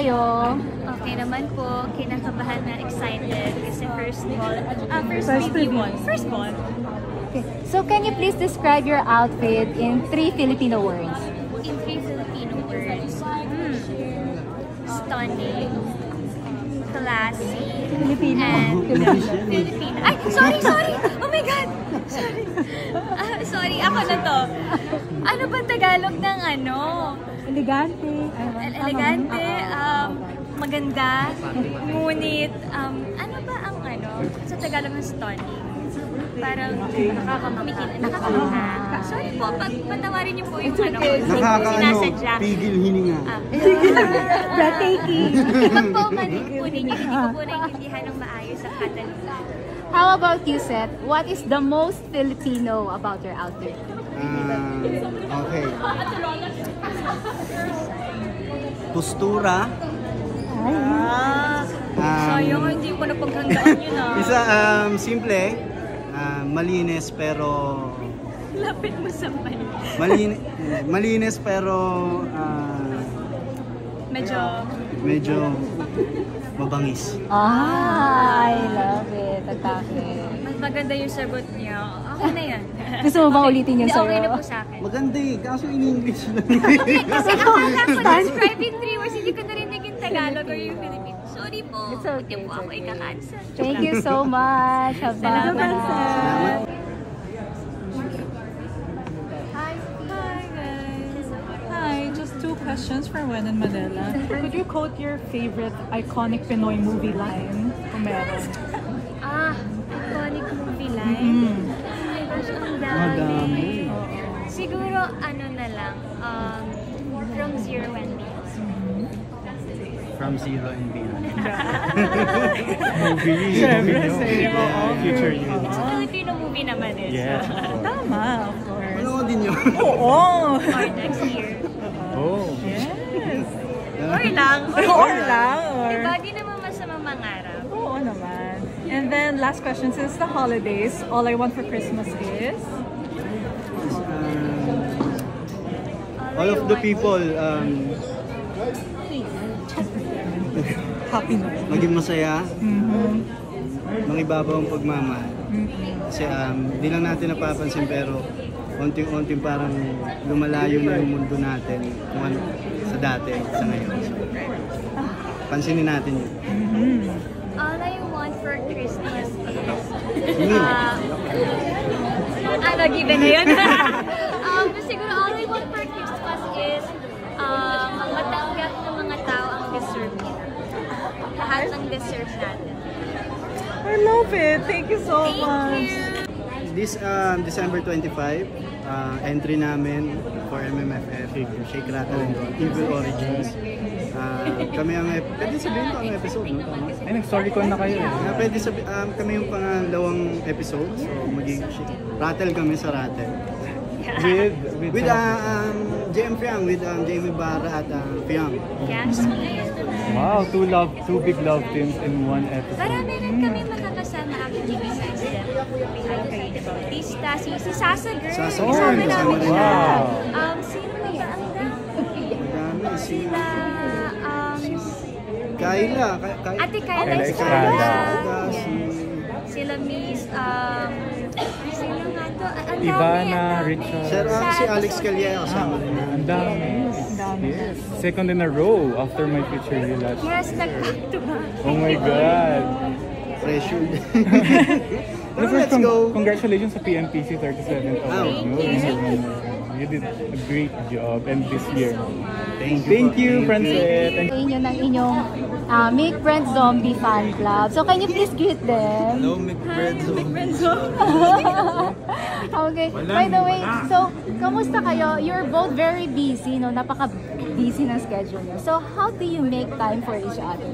kayo? Okay naman po, kinakabahan na excited kasi first ball. First ball. Okay. So can you please describe your outfit in 3 Filipino words? In 3 Filipino words. Stunning, classy, Filipino. and Filipino. Ay, sorry! Oh my God! Sorry. Sorry, ako na to. Ano ba Tagalog ng ano? Elegante. Elegante, maganda, ngunit, ano ba ang ano? Sa Tagalog ng stunning? Parang nakakakamangha. Sorry po, patawarin niyo po yung ano ko. Sinasadya. Pigil hininga. Breathtaking. Ibang po manig po ninyo, hindi ko po naiintindihan ng maayos sa Catalan. How about you, Seth? What is the most Filipino about your outfit? Okay. Postura. Sayang, hindi ko napaghandaan yun Isa, simple. Malinis pero... Lapit mo sa mic. Malinis pero... medyo mabangis. I love it. Atake. Mas maganda yung sagot niya. Okay na yan. Gusto mo bang ulitin yung Hindi, sayo? okay na po sa akin. Maganda kaso in English lang. Okay, kasi akala ko describe in 3 words, hindi ko narinig yung Tagalog or yung Filipino. Sorry po. It's okay. Hindi po ako ika-cancel. Thank you so much. Salamat. Hi guys. Hi, just 2 questions for Wen and Manila. Could you quote your favorite iconic Pinoy movie line? Kung meron. Iconic movie line. Oh my gosh, ang dami. Siguro, ano na lang, From Zero and Beyond. From Zero and Beyond. Future you. It's a Filipino movie naman eh. Yeah. Tama, of course. Ano din yun? Oo! Or next year. Oh. Yes! Or lang. Or lang, or... Diba, di naman masamang mangarap. Oo naman. And then, last question, since the holidays, all I want for Christmas is... All of the people, happiness. maging masaya, mangibabaw ang pagmamahal. Kasi di lang natin napapansin pero unting-unting parang lumalayo na yung mundo natin kung ano, sa dati, sa ngayon. So, pansinin natin yun. All I want for Christmas is... given na yun. Siguro all I want for Christmas is matanggap ng mga tao ang deserve nila. Lahat ng deserve natin. I love it. Thank you so Thank much. you! This December 25, entry namin for MMFF, Shake, Rattle and Roll, Evil Origins. Kami ang, pwede sabihin ko ang episode, no? Ay, nag-story ko na kayo. Pwede sabihin, kami yung pangalawang episode, so magiging Rattle kami sa Rattle. With JM Fiang, with Jamie Barra at Fiang. Yes. Wow, two big love teams in one episode. Marami rin kami makakasama actually besides them. We had Karina Bautista, si Sasa Girl. Sasa Kasama Girl, namin kasama siya. Wow. Sino ba ba ang Madami, sila? Kayla. Ate Kayla Kayla Estrada. Estrada. Yes. Sila Miss, sino nga to? Ang dami, Ivana, ang dami. Richard. Si Alex Calleja, kasama rin namin. Ang dami. Yes. Second in a row after My Future You Last. Yes, nag-back to back. Oh my God. Pressured. But Let's first, go. congratulations sa PMPC 37th award. You did a great job and this year. Thank you, Francet. Inyo ng inyong Make Friends Zombie fan club. So can you please greet them? Hello, McBreadzo. Okay. By the way, so kamusta kayo? You're both very busy, no? Napaka-busy ng schedule niyo. So how do you make time for each other?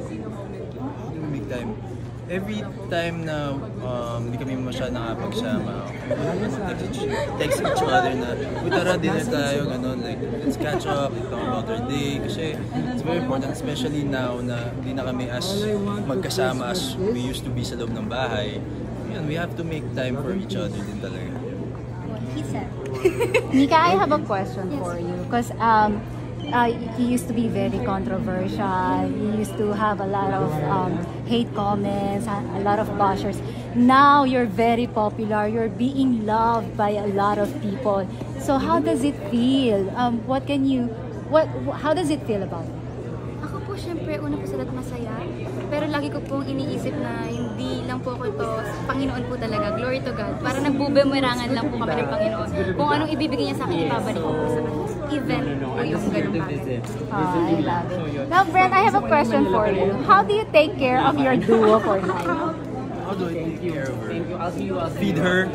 Big time. Every time na hindi kami masyadong nakapagsama, text each other na, tara dinner tayo, ganun, like, let's catch up, talk about our day, kasi it's very important, especially now na hindi na kami as magkasama as we used to be sa loob ng bahay. Yan, we have to make time for each other din talaga. Mika, I have a question for you. Because he used to be very controversial. He used to have a lot of hate comments, a lot of bashers. Now you're very popular. You're being loved by a lot of people. So how does it feel? How does it feel about it? Ako po, syempre, una po sa lahat masaya. Pero lagi ko pong iniisip na hindi lang po ako ito, Panginoon po talaga, glory to God. Para nagbubumerangan lang po kami ng Panginoon. Kung anong ibibigay niya sa akin, ibabalik ko po sa event po yung ganun bagay. I love it. Now, Brent, I have a question for you. How do you take care of your duo for life? How do I take care of her? Feed her.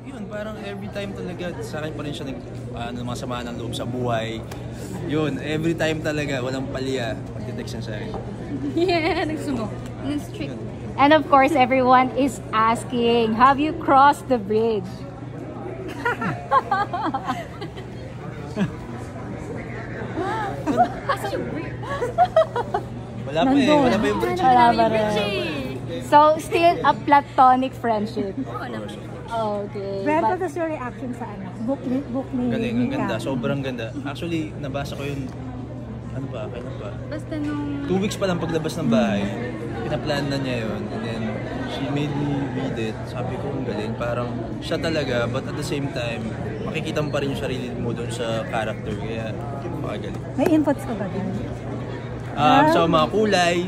Yun, parang every time talaga sa akin pa rin siya mga samaan ng loob sa buhay. Yun, every time talaga, walang palya. Pag-detection sa akin. Yeah, nagsumo. Strict. And of course, everyone is asking, have you crossed the bridge? Asa yung bridge? Wala pa eh, wala pa yung bridge. Wala pa rin. So, still a platonic friendship. Oo naman. Okay. Brent, what is your reaction sa book ni Galing, ang Mika? ganda, sobrang ganda. Actually, nabasa ko yun, kailan pa? Basta nung... 2 weeks pa lang paglabas ng bahay, pinaplan na niya yun. And then, she made me read it. Sabi ko, ang galing. Parang siya talaga, but at the same time, makikita mo pa rin yung sarili mo doon sa character. Kaya, makagaling. May inputs ka ba din? Sa mga kulay.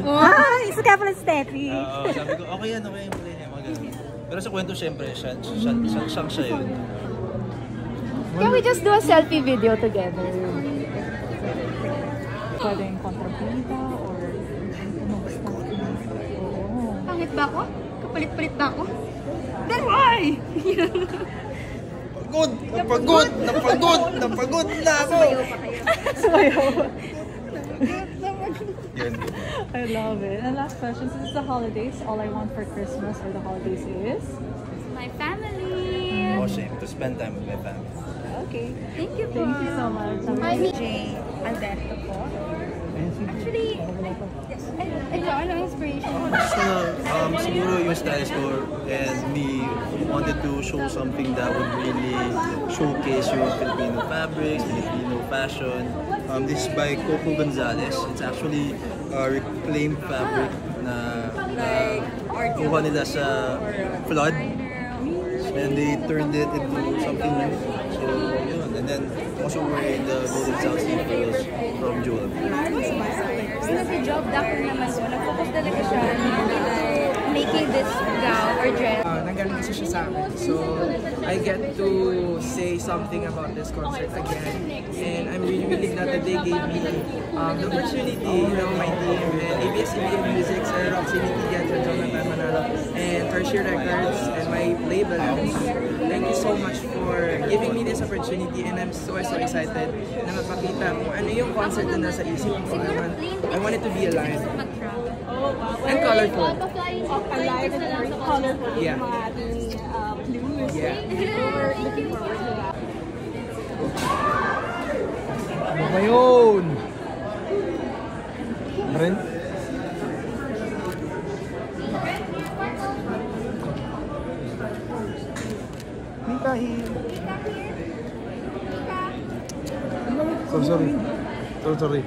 Isa ka pala Steffi. Sabi ko, okay yan, kulay niya. Mga galing. Pero sa kwento, syempre, siya yun. Can we just do a selfie video together? Pwedeng kontrabida or kumusta? Oo. Pangit ba ako? Kapalit-palit ba ako? Then why? Napagod na ako! Sumayaw. Yun. I love it. And last question, since it's the holidays, all I want for Christmas or the holidays is? My family. Oh, shame to spend time with my family. Okay. Thank you po. Thank you so much. I'm Jay Alberto po. Actually, ikaw, ano inspiration mo? Siguro yung stylist ko and me wanted to show something that would really showcase yung Filipino fabrics, Filipino fashion. This is by Coco Gonzalez. It's actually a reclaimed fabric na kuha nila sa flood. And they turned it into something new. So, yun. And then, also wearing the Golden South Sleeves from Jewel. Nag-job doctor naman so, nag-focus talaga siya na making this gown or dress. Nanggaling kasi siya sa akin. So, I get to say something about this concert again. And I'm really glad that they gave me the opportunity, my team, and ABS-CBN Music, Sir Roxy Nitigan, Sir Jonathan Manalo, and Tertiary Records, and my label. Thank you so much for giving me this opportunity, and I'm so excited na mapakita kung ano yung concert na nasa isip ko. I want it to be alive. And colorful. Alive and colorful. Yeah. Blues. Yeah. We're looking forward to that. Ano ba yun? Ren? Mika here. Sorry.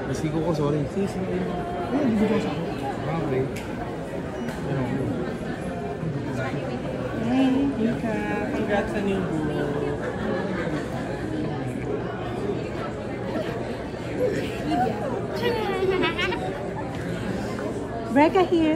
Nasigo ko, sorry. Sis, ayun, hindi ko sa akin. Okay. Hey, Mika. Congrats sa new book. Brecca here.